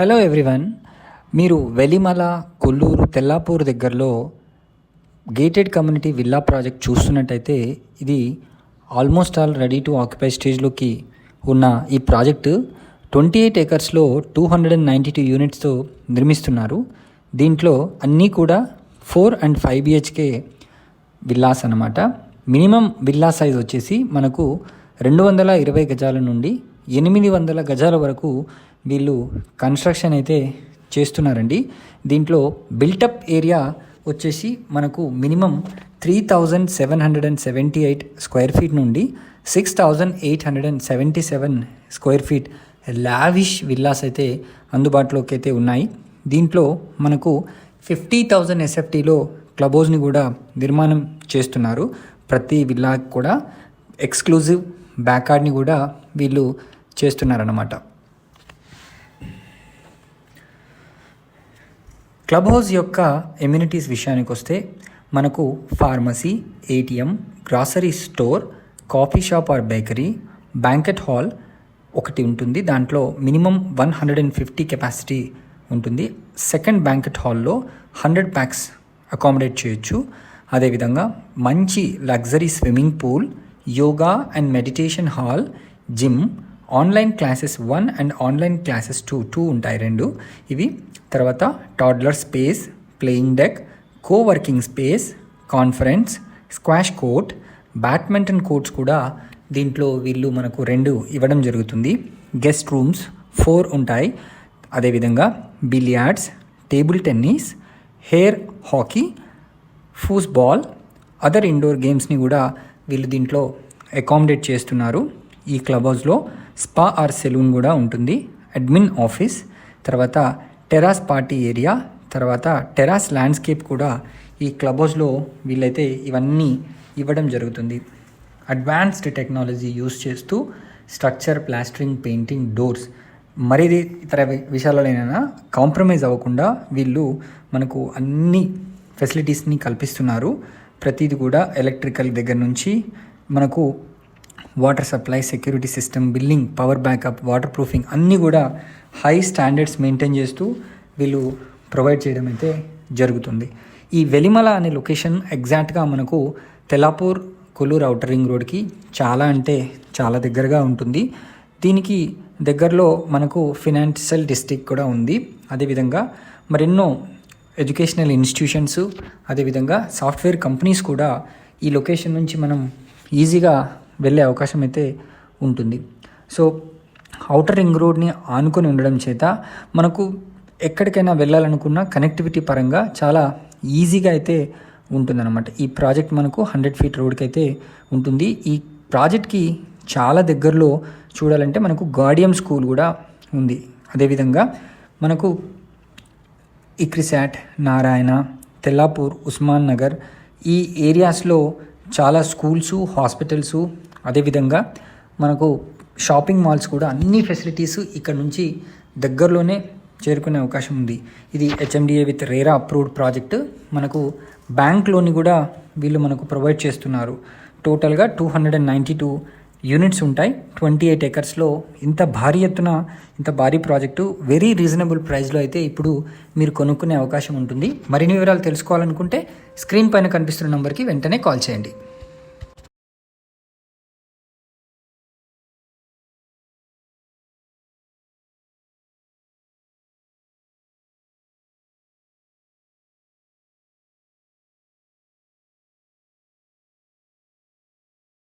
Hello everyone. మీరు వెలిమల, కొల్లూరు, తెల్లాపూర్ దగ్గరలో gated community villa project చూస్తున్నట్టయితే ఇది almost all ready to occupy స్టేజ్లోకి ఉన్న ఈ ప్రాజెక్టు 28 ఏకర్స్లో 292 యూనిట్స్తో నిర్మిస్తున్నారు. దీంట్లో అన్నీ కూడా 4 and 5 BHK విల్లాస్ అన్నమాట. మినిమం విల్లా సైజ్ వచ్చేసి మనకు 220 గజాల నుండి 800 గజాల వరకు వీళ్ళు కన్స్ట్రక్షన్ అయితే చేస్తున్నారండి. దీంట్లో బిల్టప్ ఏరియా వచ్చేసి మనకు మినిమం 3778 స్క్వేర్ ఫీట్ నుండి 6877 స్క్వేర్ ఫీట్ లావిష్ విల్లాస్ అయితే అందుబాటులోకి అయితే ఉన్నాయి. దీంట్లో మనకు 50,000 SFTలో క్లబ్ హౌస్ని కూడా నిర్మాణం చేస్తున్నారు. ప్రతి విల్లాకి కూడా ఎక్స్క్లూజివ్ బ్యాక్యార్డ్ని కూడా వీళ్ళు చేస్తున్నారన్నమాట. క్లబ్ హౌస్ యొక్క ఎమ్యూనిటీస్ విషయానికి వస్తే మనకు pharmacy, ATM, grocery store, coffee shop or bakery, banquet hall ఒకటి ఉంటుంది. దాంట్లో మినిమం 150 కెపాసిటీ ఉంటుంది. సెకండ్ బ్యాంకెట్ హాల్లో 100 ప్యాక్స్ అకామిడేట్ చేయొచ్చు. అదేవిధంగా మంచి luxury swimming pool, yoga and meditation hall, gym, online classes 1 and online classes 2 ఉంటాయి 2 ఇవి. తర్వాత toddler space, playing deck, coworking space, conference, squash court, badminton courts కూడా దీంట్లో వీళ్ళు మనకు 2 ఇవ్వడం జరుగుతుంది. గెస్ట్ రూమ్స్ 4 ఉంటాయి. అదేవిధంగా billiards, table tennis, air hockey, foosball, other indoor గేమ్స్ని కూడా వీళ్ళు దీంట్లో అకామిడేట్ చేస్తున్నారు. ఈ క్లబ్ హౌస్లో స్పా ఆర్ సెలూన్ కూడా ఉంటుంది, అడ్మిన్ ఆఫీస్, తర్వాత టెరాస్ పార్టీ ఏరియా, తర్వాత టెరాస్ ల్యాండ్స్కేప్ కూడా ఈ క్లబ్ హౌస్లో వీళ్ళైతే ఇవన్నీ ఇవ్వడం జరుగుతుంది. అడ్వాన్స్డ్ టెక్నాలజీ యూస్ చేస్తూ స్ట్రక్చర్, ప్లాస్టరింగ్, పెయింటింగ్, డోర్స్ మరిది ఇతర విషయాలైనా కాంప్రమైజ్ అవ్వకుండా వీళ్ళు మనకు అన్ని ఫెసిలిటీస్ని కల్పిస్తున్నారు. ప్రతిది కూడా ఎలక్ట్రికల్ దగ్గర నుంచి మనకు water supply, security system, building, power backup, water proofing అన్నీ కూడా హై స్టాండర్డ్స్ మెయింటైన్ చేస్తూ వీళ్ళు ప్రొవైడ్ చేయడం అయితే జరుగుతుంది. ఈ వెలిమల అనే లొకేషన్ ఎగ్జాక్ట్గా మనకు తెల్లాపూర్, కొల్లూరు ఔటర్ రింగ్ రోడ్కి చాలా అంటే చాలా దగ్గరగా ఉంటుంది. దీనికి దగ్గరలో మనకు ఫినాన్షియల్ డిస్ట్రిక్ట్ కూడా ఉంది. అదేవిధంగా మరెన్నో ఎడ్యుకేషనల్ ఇన్స్టిట్యూషన్స్, అదేవిధంగా సాఫ్ట్వేర్ కంపెనీస్ కూడా ఈ లొకేషన్ నుంచి మనం ఈజీగా వెళ్ళే అవకాశం అయితే ఉంటుంది. సో ఔటర్ రింగ్ రోడ్ని ఆనుకొని ఉండడం చేత మనకు ఎక్కడికైనా వెళ్ళాలనుకున్న కనెక్టివిటీ పరంగా చాలా ఈజీగా అయితే ఉంటుందన్నమాట. ఈ ప్రాజెక్ట్ మనకు 100 ఫీట్ రోడ్కి అయితే ఉంటుంది. ఈ ప్రాజెక్ట్కి చాలా దగ్గరలో చూడాలంటే మనకు గార్డియం స్కూల్ కూడా ఉంది. అదేవిధంగా మనకు ఇక్రిసాట్, నారాయణ, తెల్లాపూర్, ఉస్మాన్ నగర్ ఈ ఏరియాస్లో చాలా స్కూల్సు, హాస్పిటల్సు, అదేవిధంగా మనకు షాపింగ్ మాల్స్ కూడా అన్ని ఫెసిలిటీస్ ఇక్కడ నుంచి దగ్గరలోనే చేరుకునే అవకాశం ఉంది. ఇది HMDA with RERA approved project. మనకు బ్యాంక్ లోన్ కూడా వీళ్ళు మనకు ప్రొవైడ్ చేస్తున్నారు. టోటల్గా 292 యూనిట్స్ ఉంటాయి 28 ఏకర్స్లో. ఇంత భారీ ఎత్తున ఇంత భారీ ప్రాజెక్టు వెరీ రీజనబుల్ ప్రైస్లో అయితే ఇప్పుడు మీరు కొనుక్కునే అవకాశం ఉంటుంది. మరిన్ని వివరాలు తెలుసుకోవాలనుకుంటే స్క్రీన్ పైన కనిపిస్తున్న నెంబర్కి వెంటనే కాల్ చేయండి.